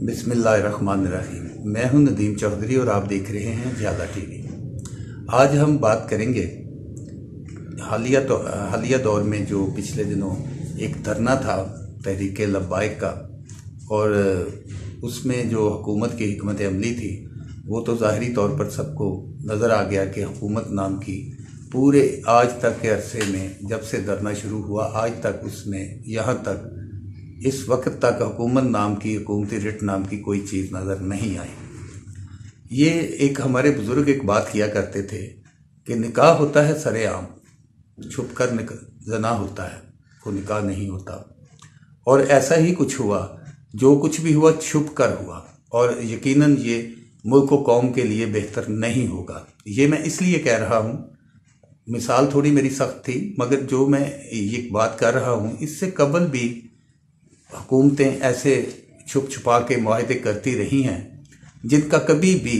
बिस्मिल्लाहिर्रहमानिर्रहीम। मैं हूं नदीम चौधरी और आप देख रहे हैं ज्यादा टीवी। आज हम बात करेंगे हालिया दौर में जो पिछले दिनों एक धरना था तहरीके लब्बाइक का, और उसमें जो हुकूमत की हिकमत अमली थी वो तो ज़ाहिरी तौर पर सबको नज़र आ गया कि हुकूमत नाम की पूरे आज तक के अरसे में, जब से धरना शुरू हुआ आज तक, उसमें यहाँ तक इस वक्त तक हुकूमत नाम की, हुकूमती रिट नाम की कोई चीज़ नज़र नहीं आई। ये एक हमारे बुज़ुर्ग एक बात किया करते थे कि निकाह होता है सरेआम, छुप कर जना होता है, वो निकाह नहीं होता। और ऐसा ही कुछ हुआ, जो कुछ भी हुआ छुप कर हुआ, और यकीनन ये मुल्क व कौम के लिए बेहतर नहीं होगा। ये मैं इसलिए कह रहा हूँ, मिसाल थोड़ी मेरी सख्त थी, मगर जो मैं ये बात कर रहा हूँ इससे कबल भी हुकूमतें ऐसे छुप छुपा के मुआहदे करती रही हैं जिनका कभी भी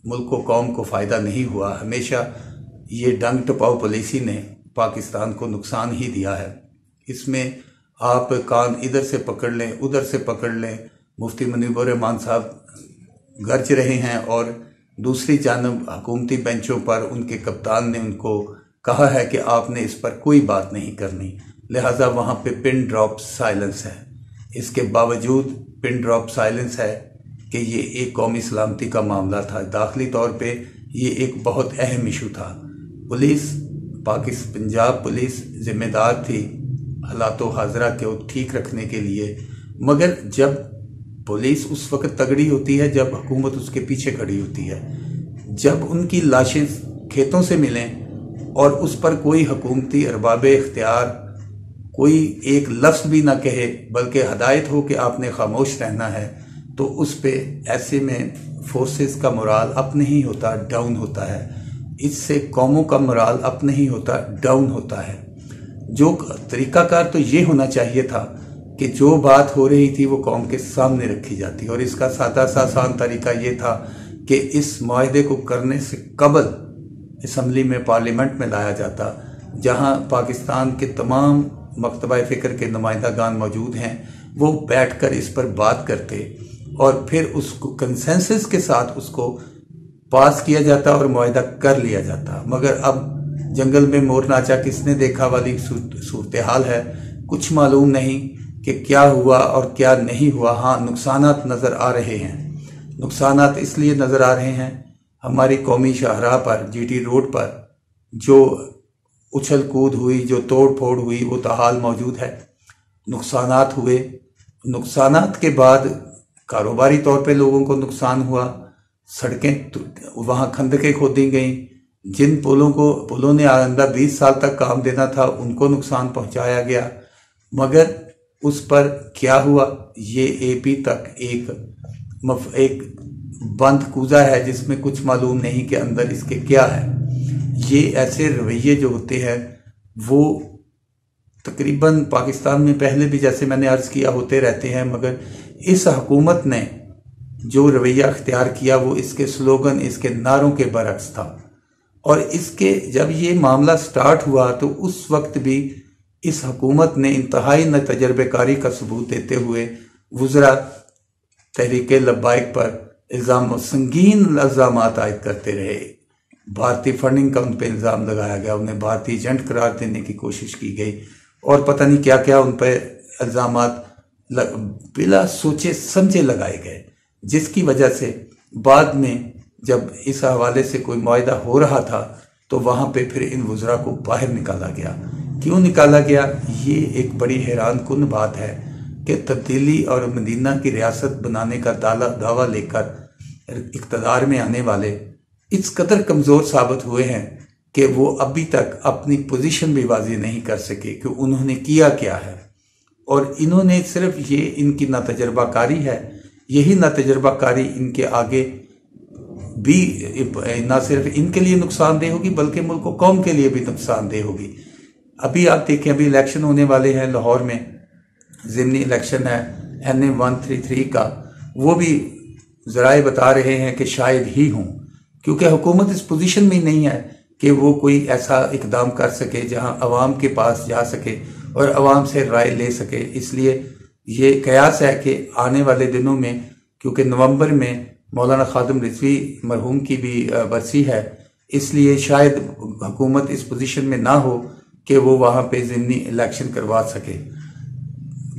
मुल्क व कौम को फ़ायदा नहीं हुआ। हमेशा ये डंग टपाओ पॉलिसी ने पाकिस्तान को नुकसान ही दिया है। इसमें आप कान इधर से पकड़ लें, उधर से पकड़ लें, मुफ्ती मुनीबुर रहमान साहब गरज रहे हैं, और दूसरी जानब हुकूमती बेंचों पर उनके कप्तान ने उनको कहा है कि आपने इस पर कोई बात नहीं करनी, लिहाजा वहाँ पे पिन ड्रॉप साइलेंस है। इसके बावजूद पिन ड्रॉप साइलेंस है कि ये एक कौमी सलामती का मामला था। दाखिली तौर पे ये एक बहुत अहम इशू था। पुलिस, पंजाब पुलिस जिम्मेदार थी हालात हाजरा को ठीक रखने के लिए, मगर जब पुलिस उस वक्त तगड़ी होती है जब हुकूमत उसके पीछे खड़ी होती है। जब उनकी लाशें खेतों से मिलें और उस पर कोई हुकूमती अरबाब इख्तियार कोई एक लफ्ज़ भी ना कहे, बल्कि हदायत हो कि आपने खामोश रहना है, तो उस पे ऐसे में फोर्सेस का मोराल अपने ही होता डाउन होता है। इससे कौमों का मोराल अपने ही होता डाउन होता है। जो तरीकाकार तो ये होना चाहिए था कि जो बात हो रही थी वो कौम के सामने रखी जाती, और इसका सादा सा आसान तरीका ये था कि इस मुआहदे को करने से कबल असम्बली में, पार्लियामेंट में लाया जाता, जहाँ पाकिस्तान के तमाम मकतबा फ़िक्र के नुमाइंदागान मौजूद हैं। वो बैठकर इस पर बात करते और फिर उसको कंसेंसस के साथ उसको पास किया जाता और मुआहदा कर लिया जाता। मगर अब जंगल में मोर नाचा किसने देखा वाली सूरत हाल है। कुछ मालूम नहीं कि क्या हुआ और क्या नहीं हुआ। हाँ, नुकसानात नज़र आ रहे हैं। नुकसानात इसलिए नज़र आ रहे हैं, हमारी कौमी शाहराह पर, GT रोड पर जो उछल कूद हुई, जो तोड़ फोड़ हुई, वो ताहाल मौजूद है। नुकसानात हुए, नुकसानात के बाद कारोबारी तौर पे लोगों को नुकसान हुआ। सड़कें वहाँ खंदकें खोदी गईं, जिन पुलों ने आइंदा 20 साल तक काम देना था उनको नुकसान पहुंचाया गया। मगर उस पर क्या हुआ, ये AP तक एक बंद कूजा है जिसमें कुछ मालूम नहीं कि अंदर इसके क्या है। ये ऐसे रवैये जो होते हैं वो तकरीबन पाकिस्तान में पहले भी, जैसे मैंने अर्ज़ किया, होते रहते हैं, मगर इस हुकूमत ने जो रवैया अख्तियार किया वो इसके स्लोगन, इसके नारों के बरक्स था। और इसके जब ये मामला स्टार्ट हुआ तो उस वक्त भी इस हुकूमत ने इंतहाई न तजर्बेकारी का सबूत देते हुए वुज़रा तहरीके लब्बाइक पर संगीन इल्ज़ाम आयद करते रहे। भारतीय फंडिंग का उन पर इल्ज़ाम लगाया गया, उन्हें भारतीय एजेंट करार देने की कोशिश की गई, और पता नहीं क्या क्या उन पर इल्ज़ामात बिला सोचे समझे लगाए गए, जिसकी वजह से बाद में जब इस हवाले से कोई मुआहदा हो रहा था तो वहाँ पे फिर इन वुज़रा को बाहर निकाला गया। क्यों निकाला गया, ये एक बड़ी हैरान कुन बात है कि तब्दीली और मदीना की रियासत बनाने का दावा लेकर इक़्तिदार में आने वाले इस कदर कमज़ोर साबित हुए हैं कि वो अभी तक अपनी पोजीशन भी वाज़ेह नहीं कर सके कि उन्होंने किया क्या है। और इन्होंने सिर्फ ये, इनकी नातजर्बाकारी है, यही नातजर्बाकारी इनके आगे भी ना सिर्फ इनके लिए नुकसानदेह होगी बल्कि मुल्क व कौम के लिए भी नुकसानदेह होगी। अभी आप देखें, अभी इलेक्शन होने वाले हैं लाहौर में, ज़िमनी इलेक्शन है NA 133 का, वो भी ज़राए बता रहे हैं कि शायद ही हों, क्योंकि हुकूमत इस पोजीशन में नहीं है कि वो कोई ऐसा इकदाम कर सके जहां अवाम के पास जा सके और अवाम से राय ले सके। इसलिए ये कयास है कि आने वाले दिनों में क्योंकि नवंबर में मौलाना खादिम रिजवी मरहूम की भी बरसी है, इसलिए शायद हुकूमत इस पोजीशन में ना हो कि वो वहाँ पे ज़िमनी इलेक्शन करवा सके।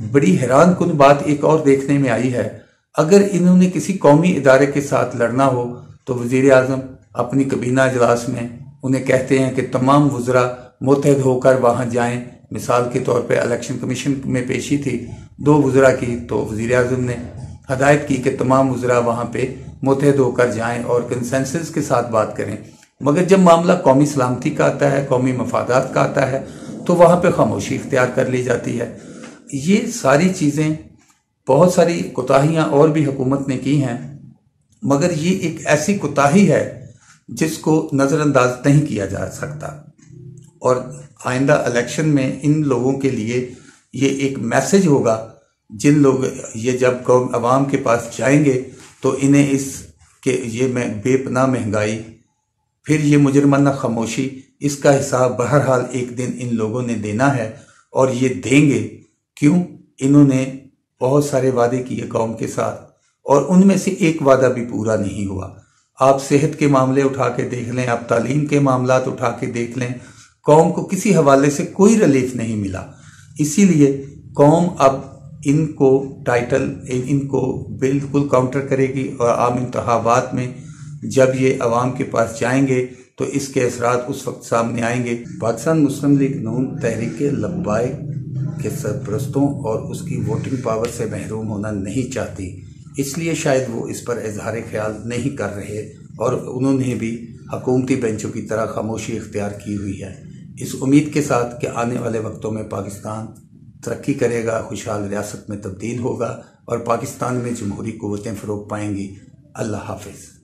बड़ी हैरान कुन बात एक और देखने में आई है, अगर इन्होंने किसी कौमी इदारे के साथ लड़ना हो तो वज़ीर आज़म अपनी कबीना इजलास में उन्हें कहते हैं कि तमाम वज़रा मुत्तहद होकर वहाँ जाएं। मिसाल के तौर पे इलेक्शन कमीशन में पेशी थी 2 वज़रा की, तो वज़ीर आज़म ने हदायत की कि तमाम वज़रा वहाँ पे मुत्तहद होकर जाएं और कंसेंसस के साथ बात करें। मगर जब मामला कौमी सलामती का आता है, कौमी मफादात का आता है, तो वहाँ पे खामोशी इख्तियार कर ली जाती है। ये सारी चीज़ें, बहुत सारी कोताहियाँ और भी हुकूमत ने की हैं, मगर ये एक ऐसी कोताही है जिसको नज़रअंदाज नहीं किया जा सकता। और आइंदा इलेक्शन में इन लोगों के लिए ये एक मैसेज होगा, जिन लोग ये जब अवाम के पास जाएंगे तो इन्हें ये बेपनाह महंगाई, फिर ये मुजरमाना खामोशी, इसका हिसाब बहरहाल एक दिन इन लोगों ने देना है। और ये देंगे क्यों? इन्होंने बहुत सारे वादे किए कौम के साथ और उनमें से एक वादा भी पूरा नहीं हुआ। आप सेहत के मामले उठा के देख लें, आप तालीम के मामलात उठा के देख लें, कौम को किसी हवाले से कोई रिलीफ नहीं मिला। इसीलिए कौम अब इनको बिल्कुल काउंटर करेगी और आम इंतखाबात में जब ये अवाम के पास जाएंगे तो इसके असरात उस वक्त सामने आएंगे। पाकिस्तान मुस्लिम लीग नून तहरीक लब्बाइक के सरपरस्तों और उसकी वोटिंग पावर से महरूम होना नहीं चाहती, इसलिए शायद वो इस पर इजहार ख्याल नहीं कर रहे और उन्होंने भी हुकूमती बेंचों की तरह खामोशी इख्तियार की हुई है, इस उम्मीद के साथ कि आने वाले वक्तों में पाकिस्तान तरक्की करेगा, खुशहाल रियासत में तब्दील होगा और पाकिस्तान में जमहूरी क़ुव्वतें फ़रोग़ पाएंगी। अल्लाह हाफ़िज़।